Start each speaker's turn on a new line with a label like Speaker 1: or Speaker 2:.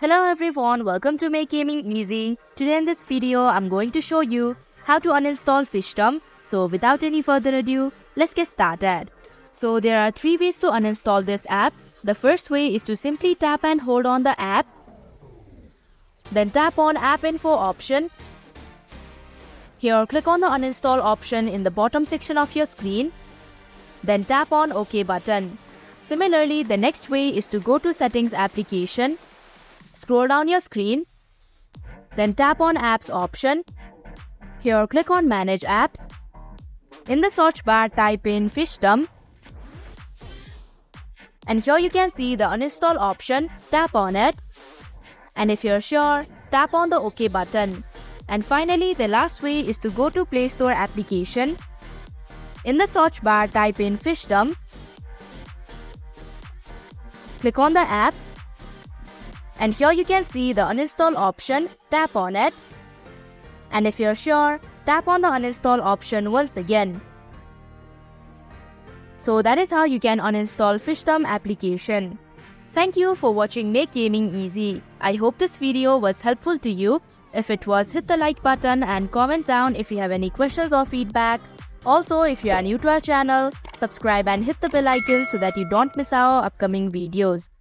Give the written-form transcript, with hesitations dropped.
Speaker 1: Hello everyone, welcome to Make Gaming Easy. Today in this video, I'm going to show you how to uninstall Fishdom. So without any further ado, let's get started. So there are 3 ways to uninstall this app. The first way is to simply tap and hold on the app. Then tap on App Info option. Here click on the uninstall option in the bottom section of your screen. Then tap on OK button. Similarly, the next way is to go to Settings application. Scroll down your screen, then tap on Apps option. Here click on Manage Apps. In the search bar type in Fishdom. And here you can see the uninstall option, tap on it. And if you're sure, tap on the OK button. And finally, the last way is to go to Play Store application. In the search bar type in Fishdom. Click on the app. And here you can see the uninstall option, tap on it. And if you're sure, tap on the uninstall option once again. So that is how you can uninstall Fishdom application. Thank you for watching Make Gaming Easy. I hope this video was helpful to you. If it was, hit the like button and comment down if you have any questions or feedback. Also, if you are new to our channel, subscribe and hit the bell icon so that you don't miss our upcoming videos.